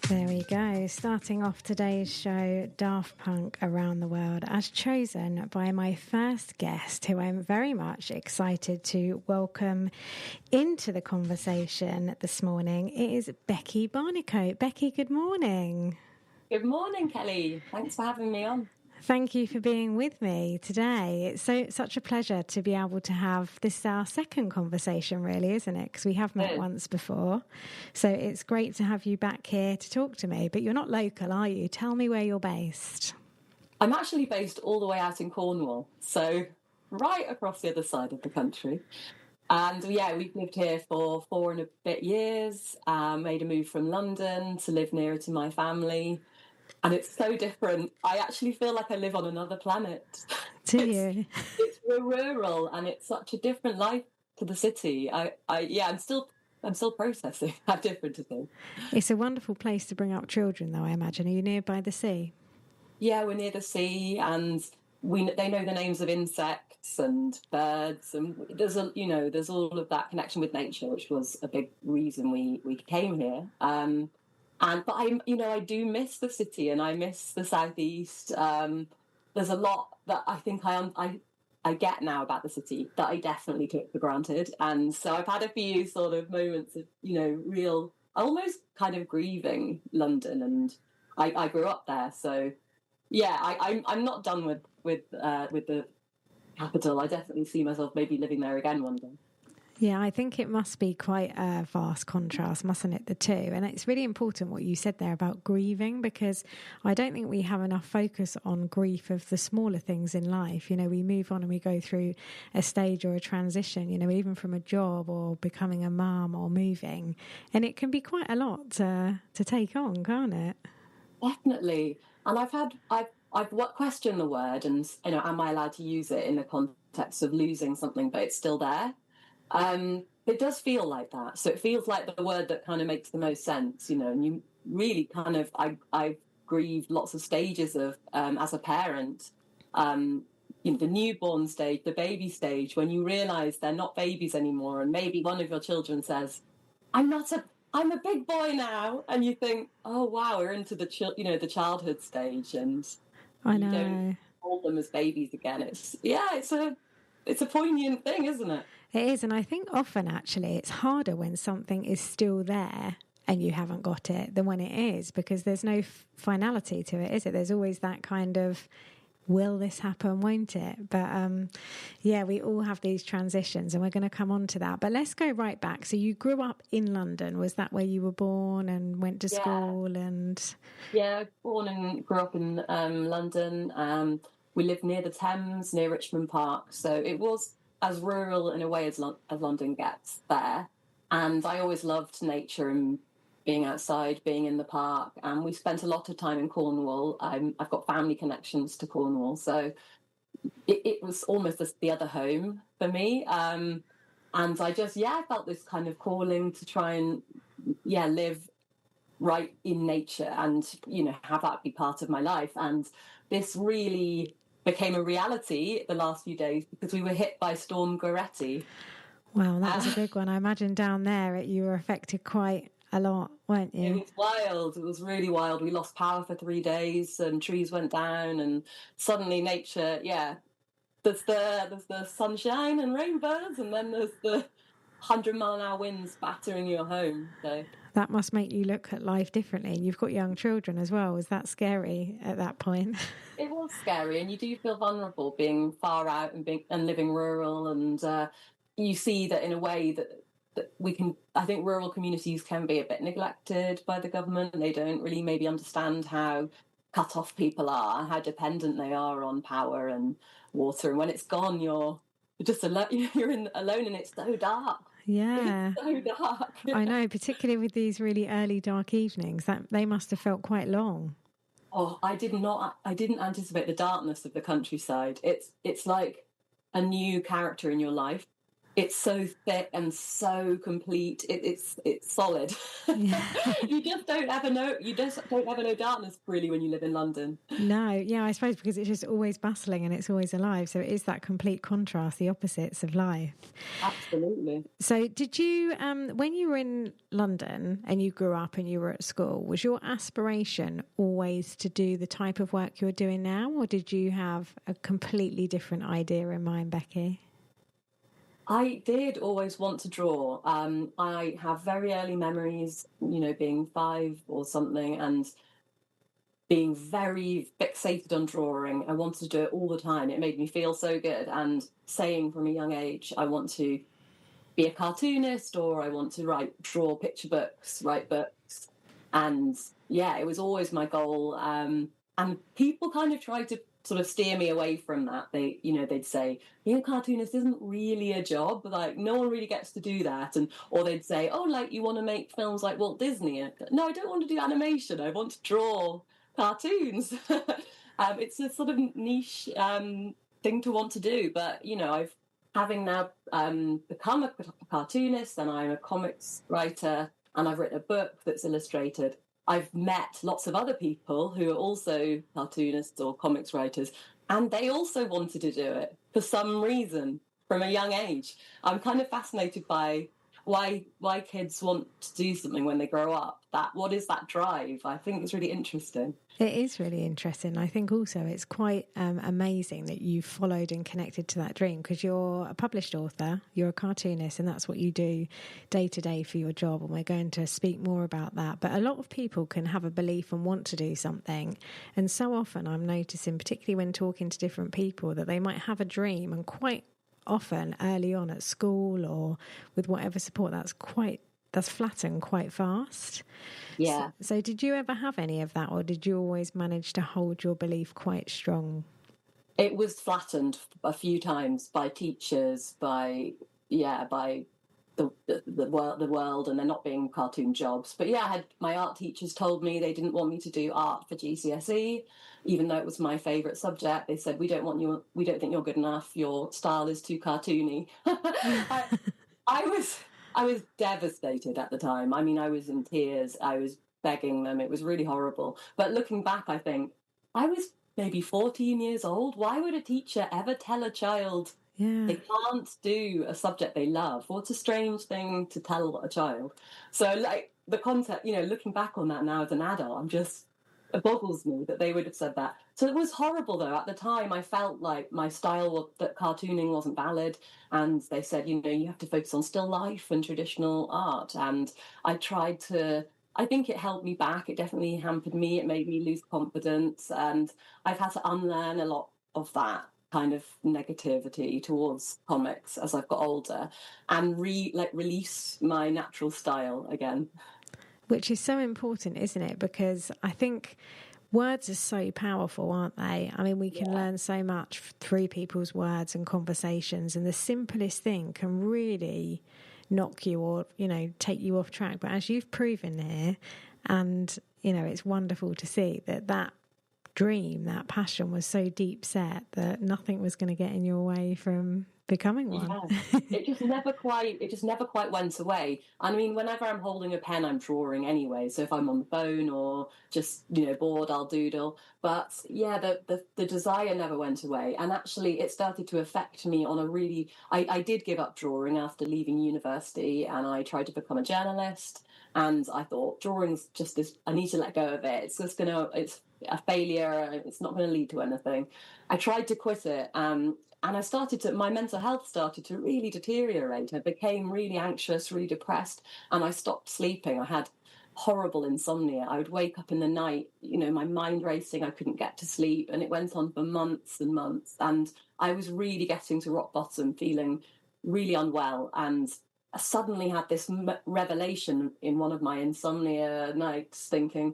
There we go. Starting off today's show, Daft Punk Around the World, as chosen by my first guest, who I'm very much excited to welcome into the conversation this morning. It is Becky Barnicoat. Becky, good morning. Good morning, Kelly. Thanks for having me on. Thank you for being with me today. It's such a pleasure to be able to have this is our second conversation, really, isn't it? Because we have met once before. So it's great to have you back here to talk to me. But you're not local, are you? Tell me where you're based. I'm actually based all the way out in Cornwall, so right across the other side of the country. And yeah, we've lived here for 4 and a bit years, made a move from London to live nearer to my family. And it's so different. I actually feel like I live on another planet. Do you? It's rural, and it's such a different life to the city. I'm still processing how different it is. It's a wonderful place to bring up children, though, I imagine. Are you nearby the sea? Yeah, we're near the sea, and they know the names of insects and birds, and there's all of that connection with nature, which was a big reason we came here. But I do miss the city, and I miss the southeast. There's a lot that I think I get now about the city that I definitely took for granted, and so I've had a few sort of moments of real, almost kind of grieving London, and I grew up there, so yeah, I'm not done with the capital. I definitely see myself maybe living there again one day. Yeah, I think it must be quite a vast contrast, mustn't it, the two? And it's really important what you said there about grieving, because I don't think we have enough focus on grief of the smaller things in life. You know, we move on and we go through a stage or a transition, you know, even from a job or becoming a mum or moving. And it can be quite a lot to take on, can't it? Definitely. And I've questioned the word, and am I allowed to use it in the context of losing something, but it's still there? It does feel like that. So it feels like the word that kind of makes the most sense, and you really kind of, I've grieved lots of stages of, as a parent, the newborn stage, the baby stage, when you realise they're not babies anymore. And maybe one of your children says, I'm a big boy now. And you think, oh, wow, we're into the childhood stage. And I know. You don't hold them as babies again. It's a poignant thing, isn't it? It is, and I think often actually it's harder when something is still there and you haven't got it than when it is, because there's no finality to it, is it? There's always that kind of, will this happen, won't it? But yeah, we all have these transitions, and we're going to come on to that. But let's go right back. So you grew up in London. Was that where you were born and went to school? Yeah, born and grew up in London. We lived near the Thames, near Richmond Park. So it was as rural in a way as London gets there. And I always loved nature and being outside, being in the park. And we spent a lot of time in Cornwall. I've got family connections to Cornwall. So it was almost the other home for me. And I just, felt this kind of calling to try and, live right in nature and, have that be part of my life. And this really became a reality the last few days because we were hit by Storm Goretti. Wow, that was a big one. I imagine down there you were affected quite a lot, weren't you? It was wild. It was really wild. We lost power for 3 days and trees went down, and suddenly nature, there's the sunshine and rainbows, and then there's the 100-mile-an-hour winds battering your home. So that must make you look at life differently. And you've got young children as well. Was that scary at that point? It was scary, and you do feel vulnerable being far out and living rural, and you see that in a way that we can. I think rural communities can be a bit neglected by the government. They don't really maybe understand how cut off people are, how dependent they are on power and water, and when it's gone, you're just alone. You're alone, and it's so dark. Yeah, it's so dark. I know, particularly with these really early dark evenings, that they must have felt quite long. Oh, I didn't anticipate the darkness of the countryside. It's like a new character in your life. it's so thick and so complete. It's solid. Yeah. You just don't ever know. You just don't ever know darkness really when you live in London. No, yeah, I suppose because it's just always bustling and it's always alive. So it is that complete contrast, the opposites of life. Absolutely. So did you, when you were in London and you grew up and you were at school, was your aspiration always to do the type of work you're doing now, or did you have a completely different idea in mind, Becky? I did always want to draw. I have very early memories, being 5 or something, and being very fixated on drawing. I wanted to do it all the time. It made me feel so good. And saying from a young age, I want to be a cartoonist, or I want to draw picture books, write books. And yeah, it was always my goal. And people kind of tried to sort of steer me away from that. They'd say, being a cartoonist isn't really a job. Like, no one really gets to do that. Or they'd say, oh, like, you want to make films like Walt Disney? No, I don't want to do animation. I want to draw cartoons. It's a sort of niche thing to want to do. But, having now become a cartoonist, and I'm a comics writer, and I've written a book that's illustrated, I've met lots of other people who are also cartoonists or comics writers, and they also wanted to do it for some reason from a young age. I'm kind of fascinated by why kids want to do something when they grow up. What is that drive? I think it's really interesting. It is really interesting. I think also it's quite amazing that you followed and connected to that dream, because you're a published author, you're a cartoonist, and that's what you do day to day for your job. And we're going to speak more about that. But a lot of people can have a belief and want to do something. And so often I'm noticing, particularly when talking to different people, that they might have a dream, and quite often early on at school or with whatever support, that's flattened quite fast. Yeah. So did you ever have any of that, or did you always manage to hold your belief quite strong? It was flattened a few times by teachers, by the world, and they're not being cartoon jobs. But yeah, my art teachers told me they didn't want me to do art for GCSE, even though it was my favourite subject. They said, we don't think you're good enough. Your style is too cartoony. I was devastated at the time. I mean, I was in tears. I was begging them. It was really horrible. But looking back, I think I was maybe 14 years old. Why would a teacher ever tell a child they can't do a subject they love? What's a strange thing to tell a child? So, like, the concept, looking back on that now as an adult, it boggles me that they would have said that. So it was horrible, though. At the time, I felt like my style, that cartooning wasn't valid. And they said, you have to focus on still life and traditional art. And I think it held me back. It definitely hampered me. It made me lose confidence. And I've had to unlearn a lot of that kind of negativity towards comics as I've got older, and release my natural style again. Which is so important, isn't it? Because I think words are so powerful, aren't they? I mean, we can learn so much through people's words and conversations, and the simplest thing can really knock you or, take you off track. But as you've proven here, and, it's wonderful to see that dream, that passion was so deep set that nothing was going to get in your way from becoming one. Yeah. It just never quite went away. I mean, whenever I'm holding a pen, I'm drawing anyway. So if I'm on the phone or just, bored, I'll doodle. But yeah, the desire never went away. And actually it started to affect me on a really, I did give up drawing after leaving university, and I tried to become a journalist. And I thought, drawing's just this, I need to let go of it. It's a failure. It's not going to lead to anything. I tried to quit it. And my mental health started to really deteriorate. I became really anxious, really depressed, and I stopped sleeping. I had horrible insomnia. I would wake up in the night, my mind racing. I couldn't get to sleep, and it went on for months and months. And I was really getting to rock bottom, feeling really unwell. And I suddenly had this revelation in one of my insomnia nights, thinking,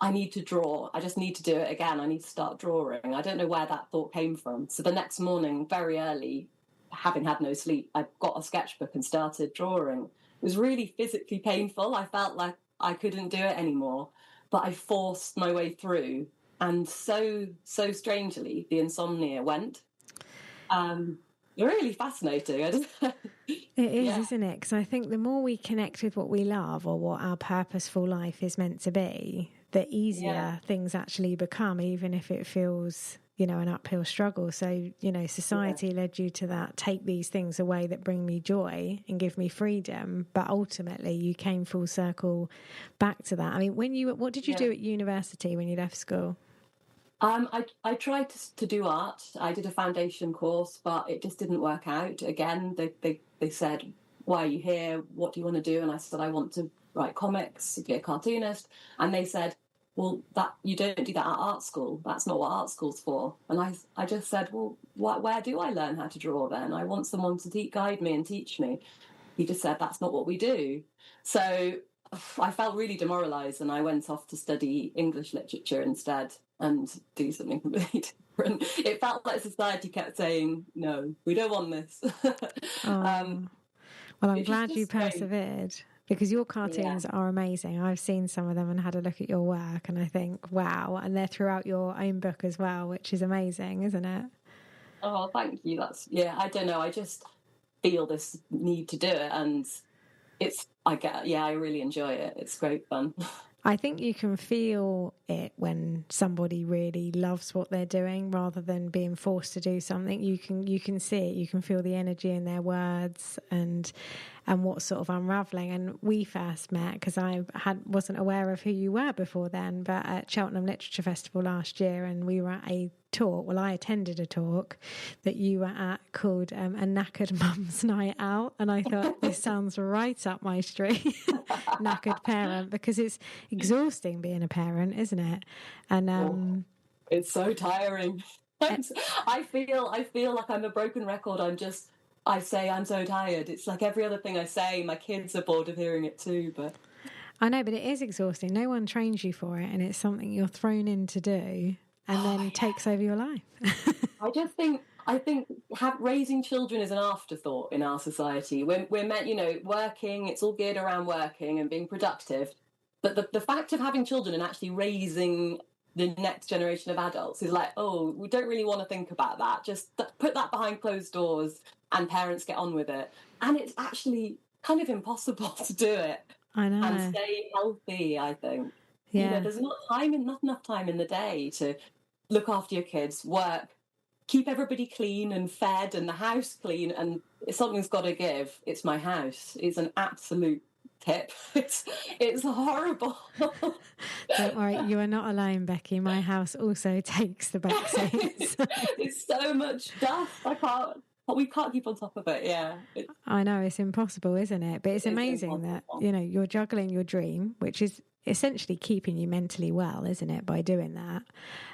I need to draw. I just need to do it again. I need to start drawing. I don't know where that thought came from. So the next morning, very early, having had no sleep, I got a sketchbook and started drawing. It was really physically painful. I felt like I couldn't do it anymore, but I forced my way through. And so strangely, the insomnia went. really fascinating. It is, Yeah, isn't it? Because I think the more we connect with what we love or what our purposeful life is meant to be, the yeah, easier things actually become, even if it feels, an uphill struggle. So, yeah, society led you to that, take these things away that bring me joy and give me freedom. But ultimately, you came full circle back to that. I mean, what did you yeah. do at university when you left school? I tried to do art. I did a foundation course, but it just didn't work out. Again, they said, "Why are you here? What do you want to do?" And I said, "I want to write comics, be a cartoonist." And they said, "Well, that you don't do that at art school. That's not what art school's for." And I just said, "Well, where do I learn how to draw then? I want someone to guide me and teach me." He just said, "That's not what we do." So I felt really demoralised, and I went off to study English literature instead and do something completely different. It felt like society kept saying, "No, we don't want this," um, Oh, well, I'm which is glad you just strange. persevered because your Yeah. cartoons are amazing. I've seen some of them and had a look at your work, and I think, wow. And they're throughout your own book as well, which is amazing, isn't it? Oh, thank you. That's yeah. I don't know. I just feel this need to do it, and I really enjoy it. It's great fun. I think you can feel it when somebody really loves what they're doing rather than being forced to do something. You can see it, you can feel the energy in their words and what's sort of unraveling. And we first met because wasn't aware of who you were before then, but at Cheltenham Literature Festival last year, and we were at a talk. Well, I attended a talk that you were at called A Knackered Mum's Night Out, and I thought this sounds right up my street, knackered parent, because it's exhausting being a parent, isn't it? And Oh, it's so tiring. I feel like I'm a broken record. I say I'm so tired. It's like every other thing I say, my kids are bored of hearing it too. But I know, but it is exhausting. No one trains you for it, and it's something you're thrown in to do and oh, then yeah. takes over your life. I think raising children is an afterthought in our society. We're meant, working. It's all geared around working and being productive. But the fact of having children and actually raising the next generation of adults is like, oh, we don't really want to think about that. Just put that behind closed doors and parents get on with it. And it's actually kind of impossible to do it I and know. stay healthy, I think. Yeah. There's not enough time in the day to look after your kids, work, keep everybody clean and fed and the house clean. And if something's got to give, it's my house. It's an absolute tip. It's horrible. Don't worry, you are not alone, Becky. My house also takes the back seats. It's so much dust. We can't keep on top of it. Yeah, I know it's impossible, isn't it? But it's it is amazing that, impossible. you're juggling your dream, which is essentially keeping you mentally well, isn't it, by doing that?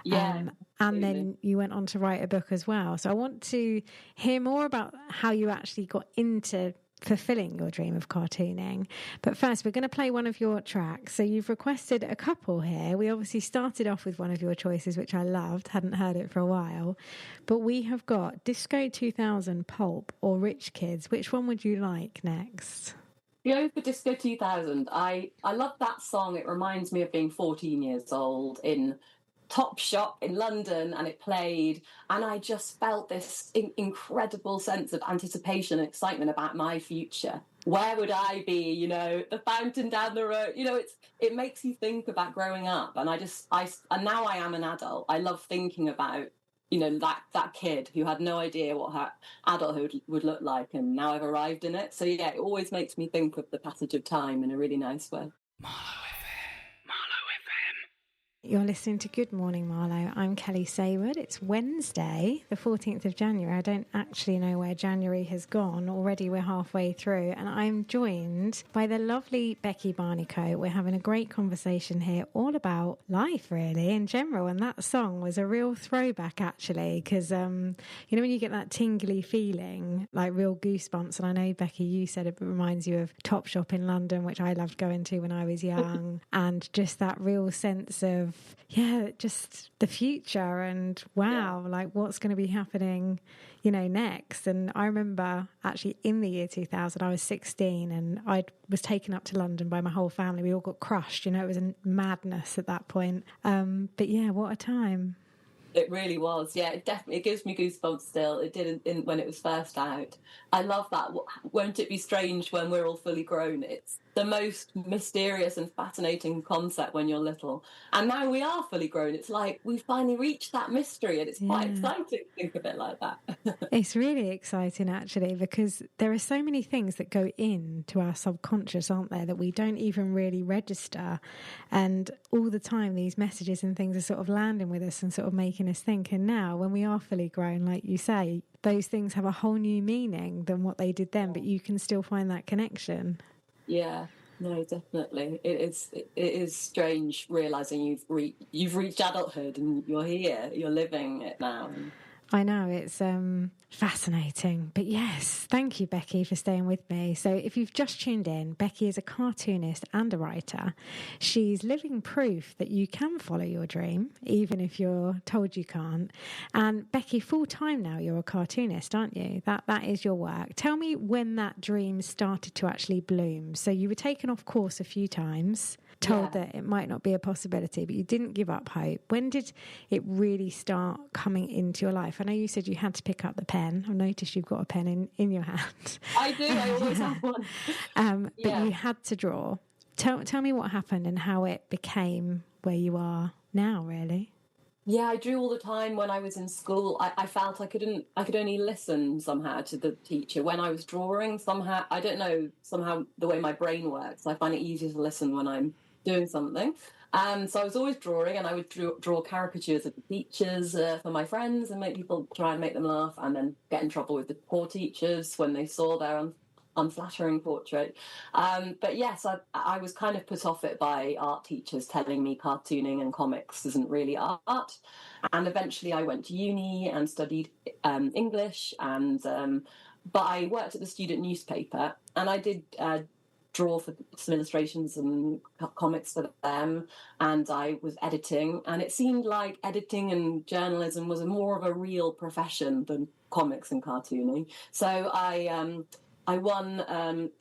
Yeah, And absolutely. then you went on to write a book as well. So I want to hear more about how you actually got into fulfilling your dream of cartooning. But first, we're going to play one of your tracks. So you've requested a couple here. We obviously started off with one of your choices, which I loved, hadn't heard it for a while. But we have got Disco 2000 Pulp or Rich Kids. Which one would you like next? Go for Disco 2000. I love that song. It reminds me of being 14 years old in Top Shop in London, and it played, and I just felt this incredible sense of anticipation and excitement about my future. Where would I be? The fountain down the road. It makes you think about growing up, and and now I am an adult. I love thinking about that kid who had no idea what her adulthood would look like, and now I've arrived in it. So yeah, it always makes me think of the passage of time in a really nice way. You're listening to Good Morning Marlow. I'm Kelly Saywood. It's Wednesday, the 14th of January. I don't actually know where January has gone. Already we're halfway through, and I'm joined by the lovely Becky Barnicoat. We're having a great conversation here all about life, really, in general. And that song was a real throwback, actually, because, when you get that tingly feeling, like real goosebumps. And I know, Becky, you said it reminds you of Top Shop in London, which I loved going to when I was young, and just that real sense of just the future and wow, like what's going to be happening, next. And I remember actually in the year 2000, I was 16 and I was taken up to London by my whole family. We all got crushed, it was a madness at that point. But yeah, what a time. It really was. Yeah, it gives me goosebumps still. It did when it was first out. I love that. Won't it be strange when we're all fully grown? It's the most mysterious and fascinating concept when you're little. And now we are fully grown. It's like we finally reached that mystery, and it's quite Yeah. exciting to think of it like that. It's really exciting, actually, because there are so many things that go into our subconscious, aren't there, that we don't even really register. And all the time, these messages and things are sort of landing with us and sort of making us think. And now, when we are fully grown, like you say, those things have a whole new meaning than what they did then, but you can still find that connection. Yeah. No, definitely. It is strange realizing you've reached adulthood and you're here, you're living it now. I know, it's fascinating. But yes, thank you, Becky, for staying with me. So if you've just tuned in, Becky is a cartoonist and a writer. She's living proof that you can follow your dream, even if you're told you can't. And Becky, full time now, you're a cartoonist, aren't you? That is your work. Tell me when that dream started to actually bloom. So you were taken off course a few times, told that it might not be a possibility, but you didn't give up hope. When did it really start coming into your life? I know you said you had to pick up the pen. I've noticed you've got a pen in your hand. I do. I always have one. But you had to draw. Tell me what happened and how it became where you are now, really. Yeah, I drew all the time when I was in school. I felt I could only listen somehow to the teacher when I was drawing. Somehow, I don't know, somehow the way my brain works, I find it easier to listen when I'm doing something. So I was always drawing, and I would draw caricatures of the teachers for my friends and make people try and make them laugh, and then get in trouble with the poor teachers when they saw their unflattering portrait. But yes, I was kind of put off it by art teachers telling me cartooning and comics isn't really art. And eventually I went to uni and studied English, and but I worked at the student newspaper, and I did draw for some illustrations and comics for them, and I was editing, and it seemed like editing and journalism was more of a real profession than comics and cartooning. So I won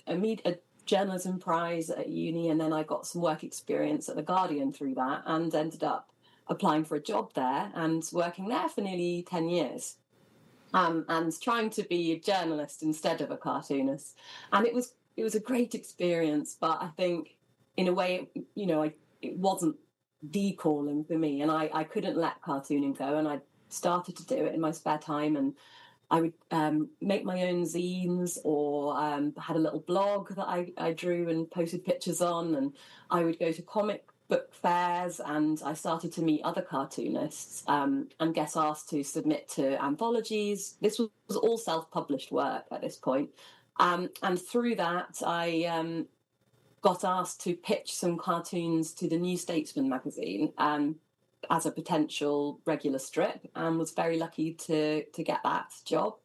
a journalism prize at uni, and then I got some work experience at The Guardian through that, and ended up applying for a job there and working there for nearly 10 years. And trying to be a journalist instead of a cartoonist. And it was a great experience, but I think in a way, it wasn't the calling for me, and I couldn't let cartooning go, and I started to do it in my spare time, and I would make my own zines, or had a little blog that I drew and posted pictures on, and I would go to comic book fairs, and I started to meet other cartoonists and get asked to submit to anthologies. This was all self-published work at this point. And through that, I got asked to pitch some cartoons to the New Statesman magazine as a potential regular strip, and was very lucky to get that job.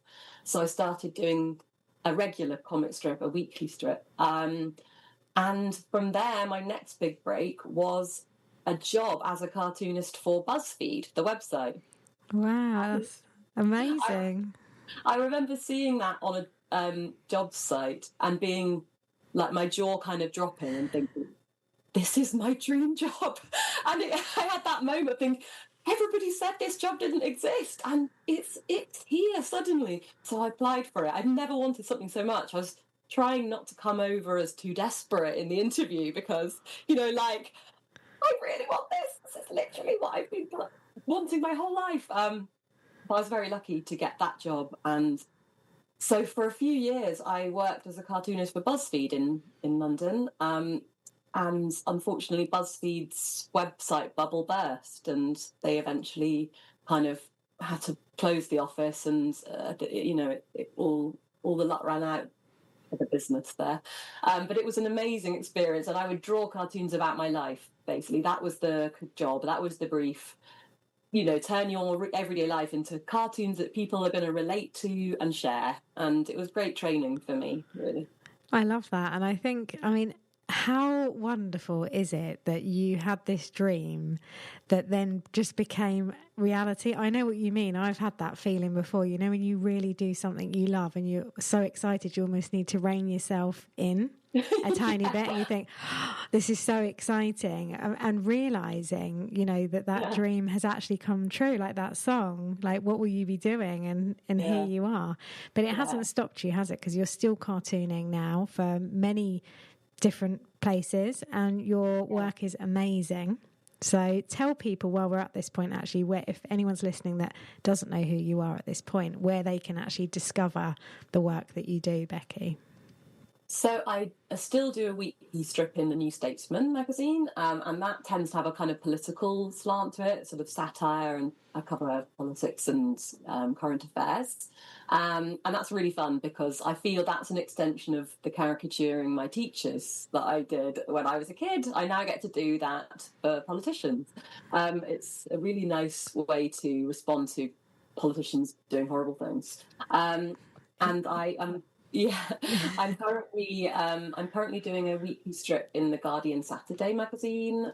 So I started doing a regular comic strip, a weekly strip. And from there, my next big break was a job as a cartoonist for BuzzFeed, the website. Wow, that's amazing. I remember seeing that on a job site and being like, my jaw kind of dropping and thinking, this is my dream job. And I had that moment thinking, everybody said this job didn't exist, and it's here suddenly. So I applied for it. I'd never wanted something so much. I was trying not to come over as too desperate in the interview, because, I really want this. This is literally what I've been wanting my whole life. But I was very lucky to get that job. And so for a few years, I worked as a cartoonist for BuzzFeed in London. And unfortunately, BuzzFeed's website bubble burst, and they eventually kind of had to close the office, and all the luck ran out of the business there. But it was an amazing experience, and I would draw cartoons about my life. Basically, that was the job. That was the brief. Turn your everyday life into cartoons that people are going to relate to and share. And it was great training for me, really. I love that. And I think, how wonderful is it that you had this dream that then just became reality? I know what you mean. I've had that feeling before, you know, when you really do something you love and you're so excited, you almost need to rein yourself in a tiny bit, and you think, oh, this is so exciting, and realizing, you know, that dream has actually come true, like that song, like what will you be doing, and here you are. But it hasn't stopped you, has it? Because you're still cartooning now for many different places, and your work is amazing. So tell people, while we're at this point, actually, where, if anyone's listening that doesn't know who you are at this point, where they can actually discover the work that you do, Becky. So I still do a weekly strip in the New Statesman magazine, and that tends to have a kind of political slant to it, sort of satire, and I cover politics and current affairs. And that's really fun because I feel that's an extension of the caricaturing my teachers that I did when I was a kid. I now get to do that for politicians. It's a really nice way to respond to politicians doing horrible things. And I am... Yeah, I'm currently doing a weekly strip in the Guardian Saturday magazine,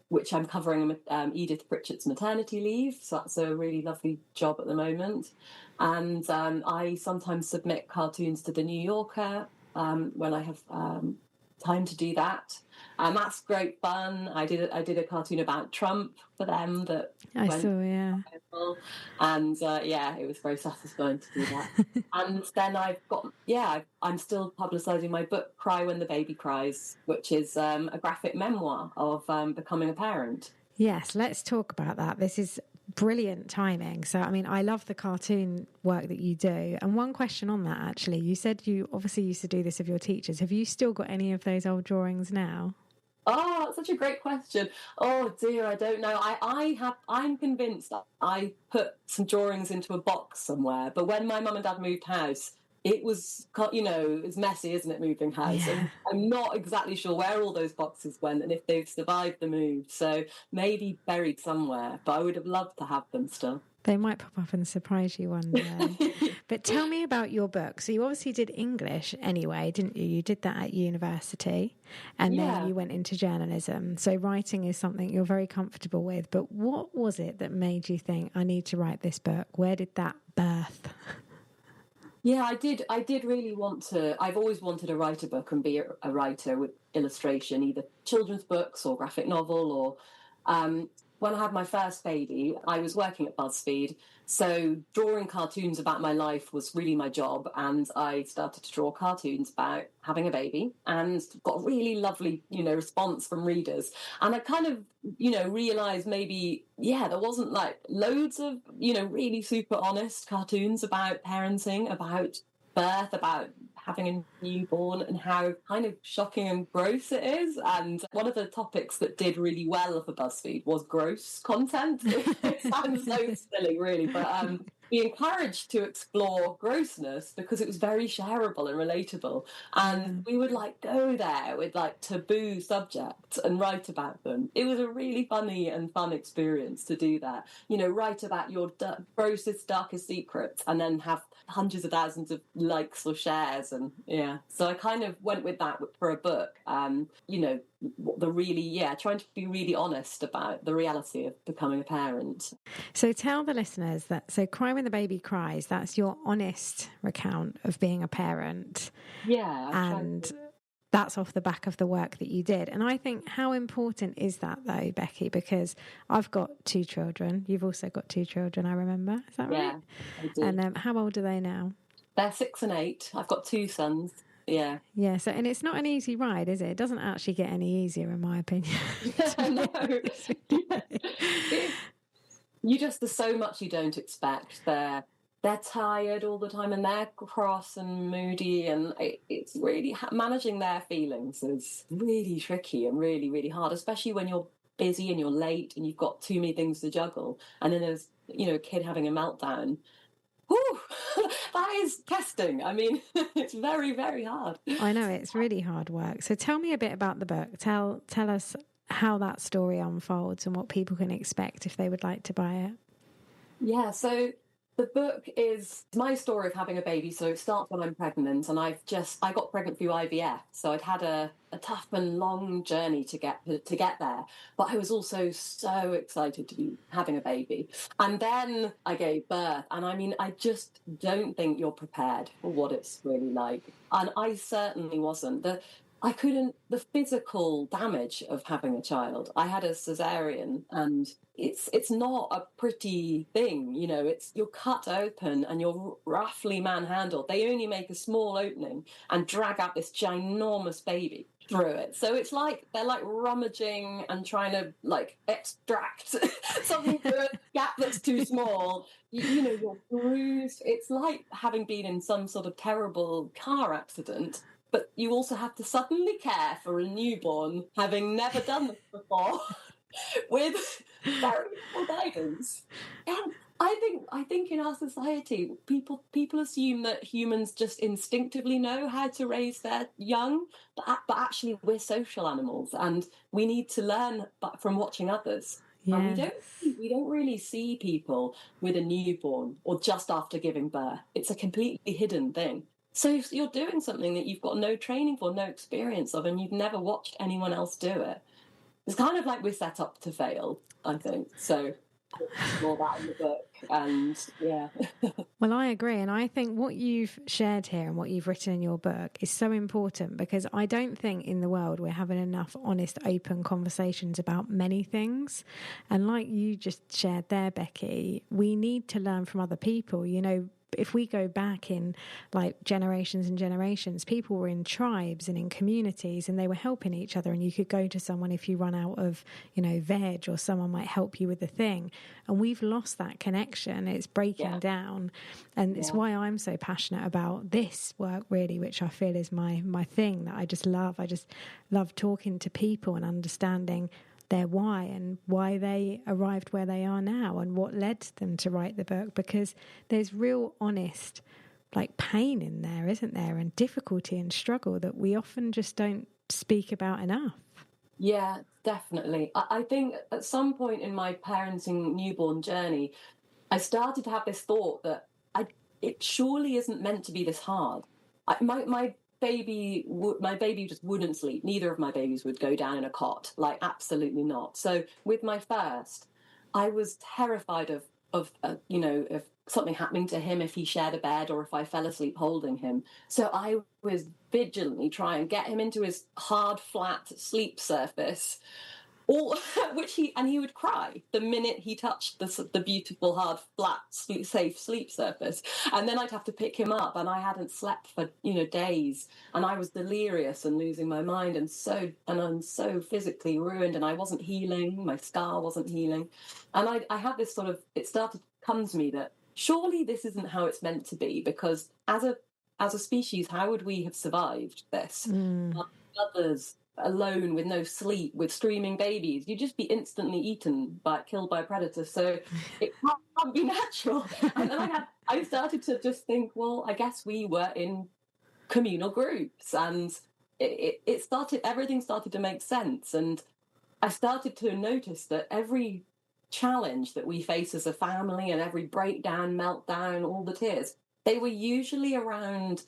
which I'm covering Edith Pritchett's maternity leave. So that's a really lovely job at the moment. And I sometimes submit cartoons to the New Yorker when I have time to do that. And that's great fun. I did a cartoon about Trump for them that I saw, yeah. And it was very satisfying to do that. And then I'm still publicising my book, Cry When the Baby Cries, which is a graphic memoir of becoming a parent. Yes, let's talk about that. This is brilliant timing. So, I mean, I love the cartoon work that you do. And one question on that, actually, you said you obviously used to do this of your teachers. Have you still got any of those old drawings now? Oh, that's such a great question. Oh dear, I don't know. I'm convinced that I put some drawings into a box somewhere, but when my mum and dad moved house, it was, you know, it's messy, isn't it, moving house? Yeah. And I'm not exactly sure where all those boxes went and if they've survived the move. So maybe buried somewhere, but I would have loved to have them still. They might pop up and surprise you one day. But tell me about your book. So you obviously did English anyway, didn't you? You did that at university, and then you went into journalism. So writing is something you're very comfortable with. But what was it that made you think, I need to write this book? Where did that birth? Yeah, I did really want to. I've always wanted to write a book and be a writer with illustration, either children's books or graphic novel or... when I had my first baby, I was working at BuzzFeed, so drawing cartoons about my life was really my job, and I started to draw cartoons about having a baby and got a really lovely, you know, response from readers. And I kind of, you know, realised maybe, there wasn't like loads of, you know, really super honest cartoons about parenting, about birth, about having a newborn, and how kind of shocking and gross it is. And one of the topics that did really well for BuzzFeed was gross content. It sounds so silly, really, but we encouraged to explore grossness because it was very shareable and relatable. And we would like go there with like taboo subjects and write about them. It was a really funny and fun experience to do that. You know, write about your grossest, darkest secrets and then have hundreds of thousands of likes or shares. And so I kind of went with that for a book. You know, trying to be really honest about the reality of becoming a parent. So tell the listeners that, so Cry When the Baby Cries, that's your honest recount of being a parent. Yeah. And that's off the back of the work that you did. And I think, how important is that though, Becky? Because I've got 2 children. You've also got 2 children, I remember. Is that right? Yeah, I do. And how old are they now? They're 6 and 8. I've got 2 sons. Yeah. Yeah. So, and it's not an easy ride, is it? It doesn't actually get any easier, in my opinion. No. There's so much you don't expect. They're tired all the time and they're cross and moody, and it's really managing their feelings is really tricky and really, really hard, especially when you're busy and you're late and you've got too many things to juggle. And then there's, you know, a kid having a meltdown. Whew, that is testing. I mean, it's very, very hard. I know, it's really hard work. So tell me a bit about the book. Tell us how that story unfolds and what people can expect if they would like to buy it. Yeah, so The book is my story of having a baby. So it starts when I'm pregnant, and I got pregnant through IVF. So I'd had a tough and long journey to get there. But I was also so excited to be having a baby. And then I gave birth. And I mean, I just don't think you're prepared for what it's really like. And I certainly wasn't. The physical damage of having a child. I had a cesarean, and it's not a pretty thing, you know. You're cut open and you're roughly manhandled. They only make a small opening and drag out this ginormous baby through it. So it's like they're like rummaging and trying to like extract something through a gap that's too small. You know, you're bruised. It's like having been in some sort of terrible car accident. But you also have to suddenly care for a newborn, having never done this before, with very little guidance. And I think in our society, people assume that humans just instinctively know how to raise their young, but actually we're social animals, and we need to learn from watching others. Yeah. And we don't really see people with a newborn or just after giving birth. It's a completely hidden thing. So you're doing something that you've got no training for, no experience of, and you've never watched anyone else do it. It's kind of like we're set up to fail, I think. So more that in the book, and yeah. Well, I agree. And I think what you've shared here and what you've written in your book is so important, because I don't think in the world we're having enough honest, open conversations about many things. And like you just shared there, Becky, we need to learn from other people. You know, if we go back in like generations and generations, people were in tribes and in communities, and they were helping each other, and you could go to someone if you run out of, you know, veg, or someone might help you with the thing. And we've lost that connection. It's breaking down. And it's why I'm so passionate about this work, really, which I feel is my thing that I just love. I just love talking to people and understanding their why and why they arrived where they are now and what led them to write the book, because there's real honest like pain in there, isn't there, and difficulty and struggle that we often just don't speak about enough. Yeah, definitely. I think at some point in my parenting newborn journey, I started to have this thought that it surely isn't meant to be this hard. My baby just wouldn't sleep. Neither of my babies would go down in a cot, like absolutely not. So with my first, I was terrified of something happening to him if he shared a bed or if I fell asleep holding him. So I was vigilantly trying to get him into his hard, flat sleep surface. He would cry the minute he touched the beautiful, hard, flat, safe sleep surface. And then I'd have to pick him up, and I hadn't slept for days, and I was delirious and losing my mind, and I'm so physically ruined, and I wasn't healing. My scar wasn't healing, and I had this sort of. It started to come to me that surely this isn't how it's meant to be, because as a species, how would we have survived this? Others alone with no sleep, with screaming babies, you'd just be instantly killed by a predator. So it can't be natural. And then I started to just think, well, I guess we were in communal groups, and everything started to make sense. And I started to notice that every challenge that we face as a family, and every breakdown, meltdown, all the tears, they were usually around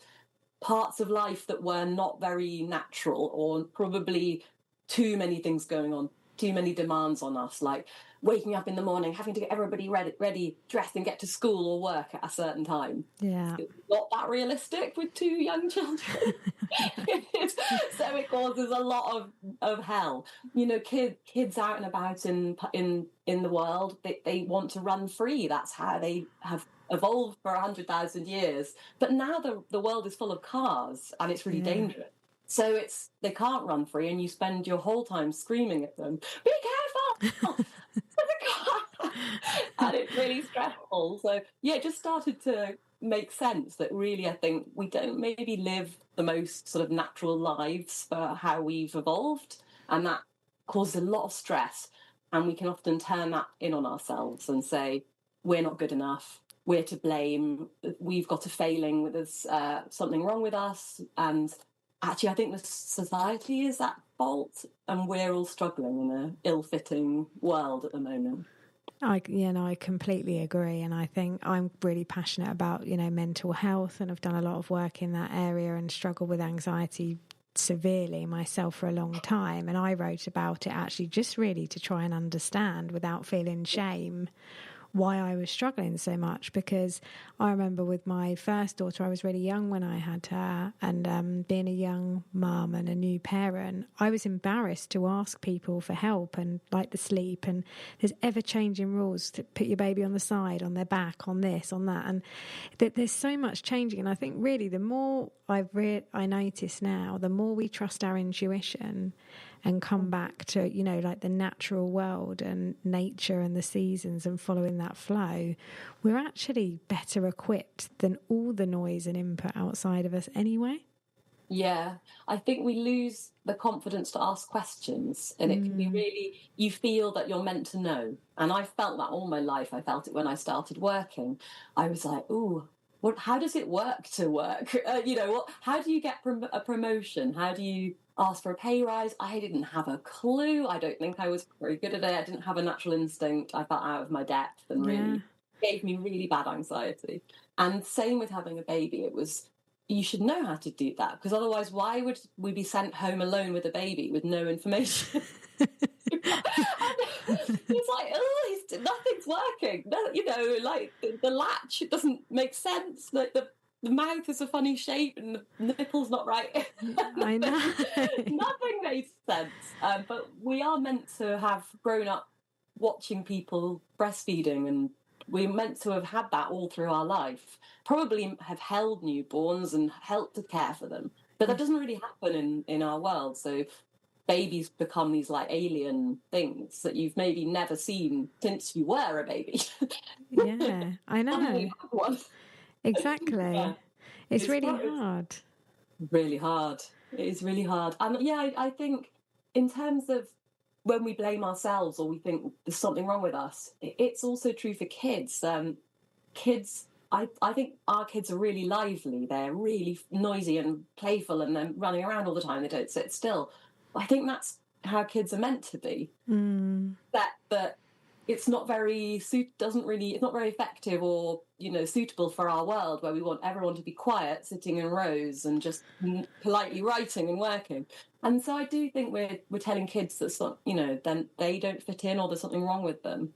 parts of life that were not very natural, or probably too many things going on, too many demands on us, like waking up in the morning, having to get everybody ready, dressed, and get to school or work at a certain time. Yeah. It's not that realistic with two young children. So it causes a lot of hell. You know, kids out and about in the world, they want to run free. That's how they have evolved for 100,000 years. But now the world is full of cars, and it's really dangerous. So they can't run free, and you spend your whole time screaming at them, be careful! And it's really stressful. So yeah, it just started to make sense that really I think we don't maybe live the most sort of natural lives for how we've evolved, and that causes a lot of stress, and we can often turn that in on ourselves and say we're not good enough, we're to blame, we've got a failing, there's something wrong with us. And actually I think the society is at fault, and we're all struggling in an ill-fitting world at the moment. I completely agree. And I think I'm really passionate about, mental health, and I've done a lot of work in that area and struggled with anxiety severely myself for a long time. And I wrote about it actually just really to try and understand without feeling shame why I was struggling so much, because I remember with my first daughter, I was really young when I had her, and being a young mum and a new parent, I was embarrassed to ask people for help, and like the sleep, and there's ever-changing rules to put your baby on the side, on their back, on this, on that, and there's so much changing. And I think really the more I notice now, the more we trust our intuition and come back to, like the natural world and nature and the seasons and following that flow, we're actually better equipped than all the noise and input outside of us anyway. Yeah, I think we lose the confidence to ask questions, and it can be really, you feel that you're meant to know. And I felt that all my life. I felt it when I started working. I was like, ooh, how does it work to work? How do you get a promotion? How do you ask for a pay rise? I didn't have a clue. I don't think I was very good at it. I didn't have a natural instinct. I felt out of my depth, and really gave me really bad anxiety. And same with having a baby. It was, you should know how to do that, because otherwise why would we be sent home alone with a baby with no information? It's like, nothing's working. Like the latch, it doesn't make sense. Like the mouth is a funny shape and the nipple's not right. I know. Nothing makes sense. But we are meant to have grown up watching people breastfeeding, and we're meant to have had that all through our life. Probably have held newborns and helped to care for them. But that doesn't really happen in our world. So babies become these like alien things that you've maybe never seen since you were a baby. Yeah, I know. Exactly. Yeah. It's really hard. Really hard. It is really hard. And yeah, I think in terms of when we blame ourselves or we think there's something wrong with us, it's also true for kids. I think our kids are really lively. They're really noisy and playful, and they're running around all the time. They don't sit still. I think that's how kids are meant to be. But it's not very it's not very effective or suitable for our world, where we want everyone to be quiet, sitting in rows and just politely writing and working. And so I do think we're telling kids that then they don't fit in, or there's something wrong with them.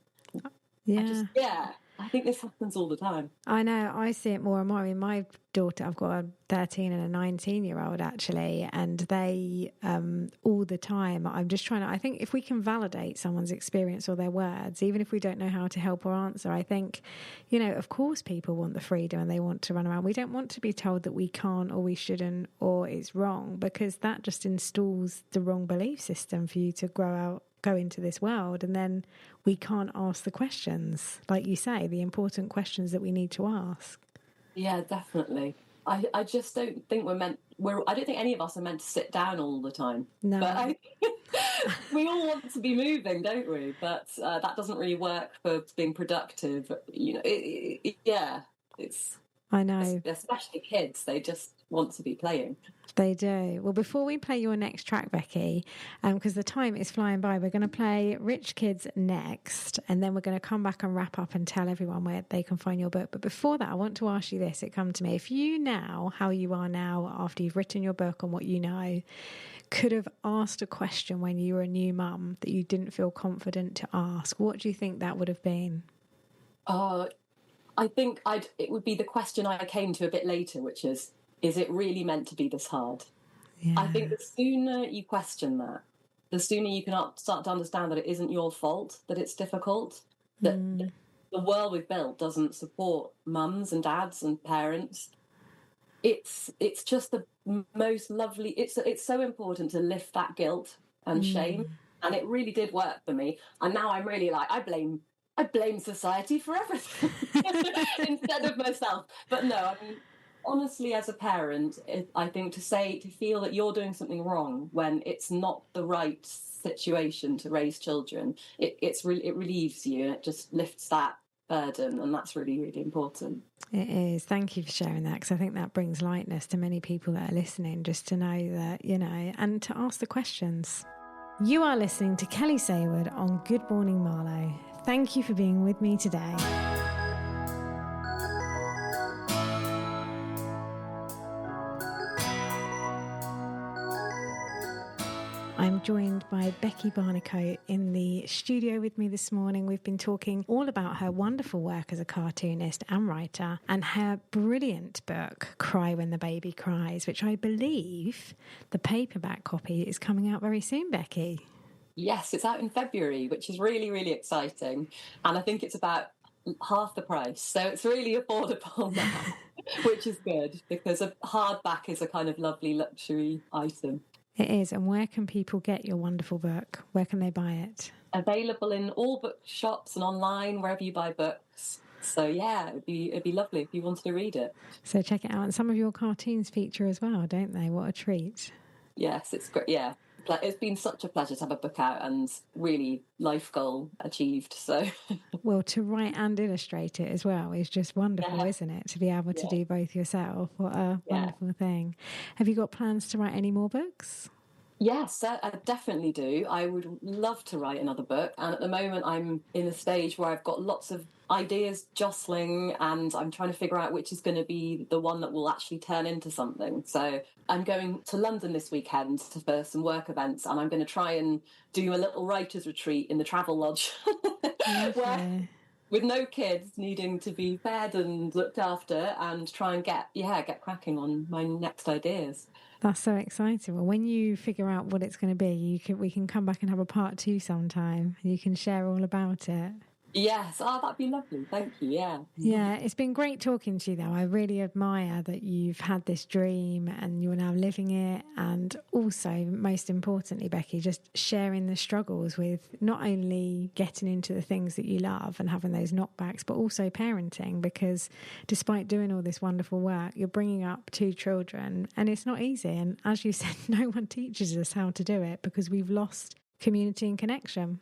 I think this happens all the time. I know. I see it more and more. I mean, my daughter, I've got a 13 and a 19-year-old actually, and they all the time, I'm just trying to, I think if we can validate someone's experience or their words, even if we don't know how to help or answer, I think, of course people want the freedom and they want to run around. We don't want to be told that we can't or we shouldn't or it's wrong, because that just installs the wrong belief system for you to go into this world, and then we can't ask the questions, like you say, the important questions that we need to ask. Yeah, definitely. I just don't think I don't think any of us are meant to sit down all the time. No. But we all want to be moving, don't we? But that doesn't really work for being productive. I know. Especially kids, they just want to be playing. They do. Well, before we play your next track, Becky, because the time is flying by, we're going to play Rich Kids next, and then we're going to come back and wrap up and tell everyone where they can find your book. But before that, I want to ask you this. It come to me. If you now, how you are now, after you've written your book and what you know, could have asked a question when you were a new mum that you didn't feel confident to ask, what do you think that would have been? I think it would be the question I came to a bit later, which is it really meant to be this hard? Yeah. I think the sooner you question that, the sooner you can start to understand that it isn't your fault, that it's difficult, that the world we've built doesn't support mums and dads and parents. It's just the most lovely. It's so important to lift that guilt and shame, and it really did work for me. And now I'm really like, I blame society for everything instead of myself. But no, I mean, honestly, as a parent, I think to feel that you're doing something wrong when it's not the right situation to raise children, it relieves you, and it just lifts that burden, and that's really, really important. It is. Thank you for sharing that, because I think that brings lightness to many people that are listening, just to know that, and to ask the questions. You are listening to Kelly Saywood on Good Morning Marlow. Thank you for being with me today. I'm joined by Becky Barnicoat in the studio with me this morning. We've been talking all about her wonderful work as a cartoonist and writer and her brilliant book, Cry When the Baby Cries, which I believe the paperback copy is coming out very soon, Becky. Yes, it's out in February, which is really, really exciting. And I think it's about half the price. So it's really affordable now, which is good because a hardback is a kind of lovely luxury item. It is. And where can people get your wonderful book? Where can they buy it? Available in all bookshops and online, wherever you buy books. So yeah, it'd be lovely if you wanted to read it. So check it out. And some of your cartoons feature as well, don't they? What a treat. Yes, it's great. Yeah. It's been such a pleasure to have a book out and really life goal achieved. So, well, to write and illustrate it as well is just wonderful, isn't it? To be able to do both yourself. What a wonderful thing. Have you got plans to write any more books? Yes, I definitely do. I would love to write another book. And at the moment, I'm in a stage where I've got lots of ideas jostling and I'm trying to figure out which is going to be the one that will actually turn into something. So I'm going to London this weekend for some work events and I'm going to try and do a little writer's retreat in the Travel Lodge where, with no kids needing to be fed and looked after and try and get cracking on my next ideas. That's so exciting. Well, when you figure out what it's going to be, we can come back and have a part 2 sometime. You can share all about it. Yes. Oh, that'd be lovely. Thank you. Yeah. Yeah, it's been great talking to you, though. I really admire that you've had this dream and you're now living it. And also, most importantly, Becky, just sharing the struggles with not only getting into the things that you love and having those knockbacks, but also parenting, because despite doing all this wonderful work, you're bringing up 2 children and it's not easy. And as you said, no one teaches us how to do it because we've lost community and connection.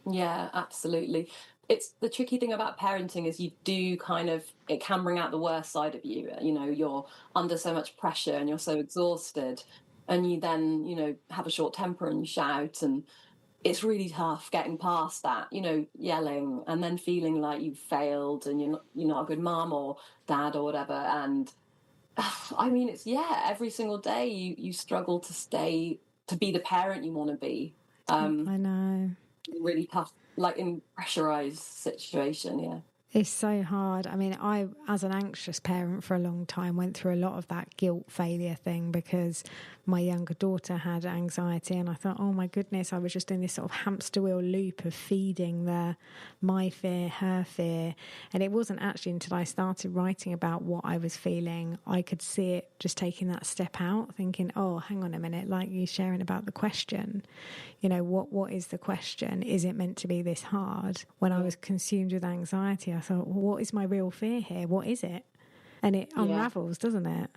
Yeah, absolutely. It's the tricky thing about parenting is it can bring out the worst side of you. You know, you're under so much pressure and you're so exhausted and you then, have a short temper and you shout and it's really tough getting past that, yelling and then feeling like you've failed and you're not a good mom or dad or whatever. And I mean, every single day you struggle to be the parent you want to be. I know. Really tough, like in pressurized situation. Yeah, it's so hard. I mean, I, as an anxious parent for a long time, went through a lot of that guilt failure thing because my younger daughter had anxiety and I thought, oh my goodness, I was just in this sort of hamster wheel loop of feeding my fear, her fear. And it wasn't actually until I started writing about what I was feeling, I could see it just taking that step out, thinking, oh, hang on a minute, like you sharing about the question, what is the question? Is it meant to be this hard? When I was consumed with anxiety, I thought, well, what is my real fear here? What is it? And it unravels, doesn't it?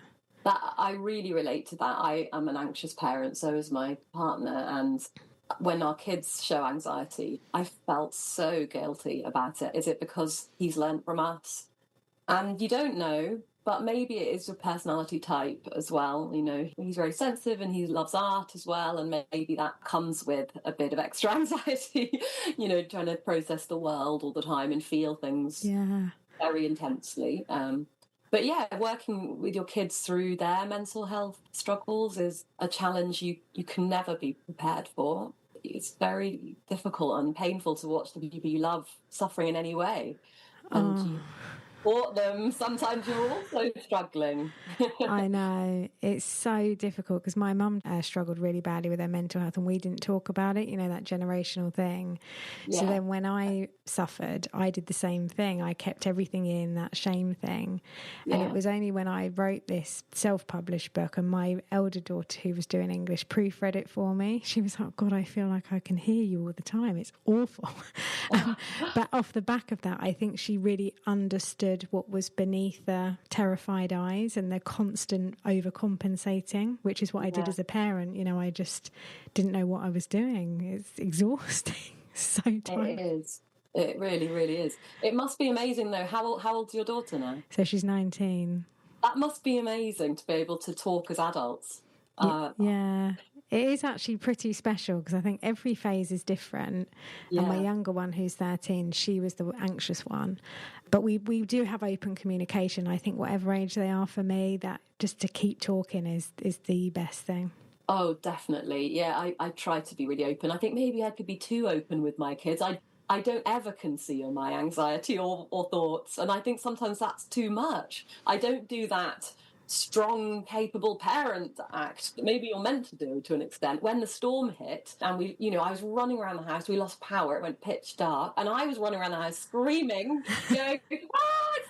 That I really relate to that. I am an anxious parent, so is my partner. And when our kids show anxiety, I felt so guilty about it. Is it because he's learnt from us? And you don't know, but maybe it is your personality type as well. He's very sensitive and he loves art as well. And maybe that comes with a bit of extra anxiety, trying to process the world all the time and feel things very intensely. But yeah, working with your kids through their mental health struggles is a challenge you can never be prepared for. It's very difficult and painful to watch the people you love suffering in any way. And you support them. Sometimes you're also struggling. I know. It's so difficult because my mum struggled really badly with her mental health and we didn't talk about it, that generational thing. Yeah. So then when I suffered, I did the same thing. I kept everything in, that shame thing. Yeah. And it was only when I wrote this self-published book and my elder daughter, who was doing English, proofread it for me. She was like, God, I feel like I can hear you all the time. It's awful. But off the back of that, I think she really understood what was beneath the terrified eyes and the constant overcompensating, which is what I did as a parent. I just didn't know what I was doing. It's exhausting. So tired. It is. It really, really is. It must be amazing, though. How old's your daughter now? So she's 19. That must be amazing to be able to talk as adults. Yeah. It is actually pretty special because I think every phase is different. Yeah. And my younger one, who's 13, she was the anxious one. But we do have open communication. I think whatever age they are for me, that just to keep talking is the best thing. Oh, definitely. Yeah, I try to be really open. I think maybe I could be too open with my kids. I don't ever conceal my anxiety or thoughts. And I think sometimes that's too much. I don't do that strong, capable parent act that maybe you're meant to do to an extent. When the storm hit and I was running around the house, we lost power, it went pitch dark, and I was running around the house screaming, going, it's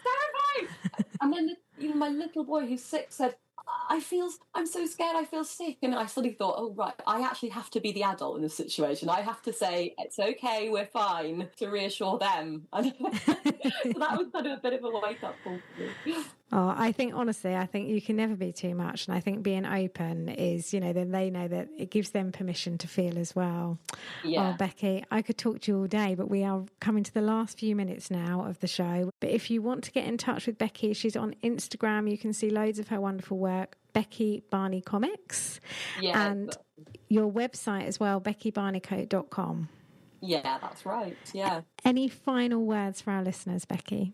terrifying. And then my little boy who's 6 said, I'm so scared, I feel sick. And I suddenly thought, oh, right, I actually have to be the adult in this situation. I have to say, it's okay, we're fine, to reassure them. So that was kind of a bit of a wake-up call for me. Oh, I think you can never be too much. And I think being open is, then they know that it gives them permission to feel as well. Yeah. Oh, Becky, I could talk to you all day, but we are coming to the last few minutes now of the show. But if you want to get in touch with Becky, she's on Instagram. You can see loads of her wonderful work, Becky Barnicoat. Yeah. And your website as well, beckybarnicoat.com. Yeah, that's right. Yeah. Any final words for our listeners, Becky?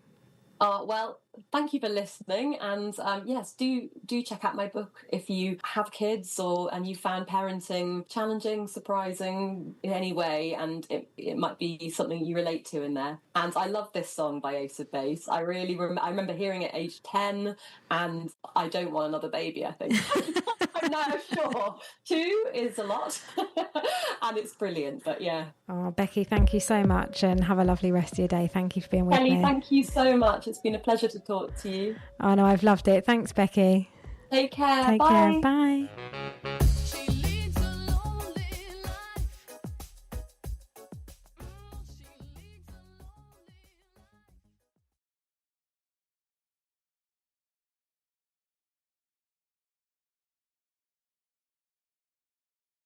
Well, thank you for listening, and yes, do check out my book if you have kids and you found parenting challenging, surprising in any way, and it might be something you relate to in there. And I love this song by Ace of Base. I really I remember hearing it at age 10, and I don't want another baby, I think. I'm now sure 2 is a lot, and it's brilliant. But yeah. Oh, Becky, thank you so much, and have a lovely rest of your day. Thank you for being with me. Kelly, thank you so much. It's been a pleasure to talk to you. Oh no, I've loved it. Thanks, Becky. Take care. Take Bye. care. Bye.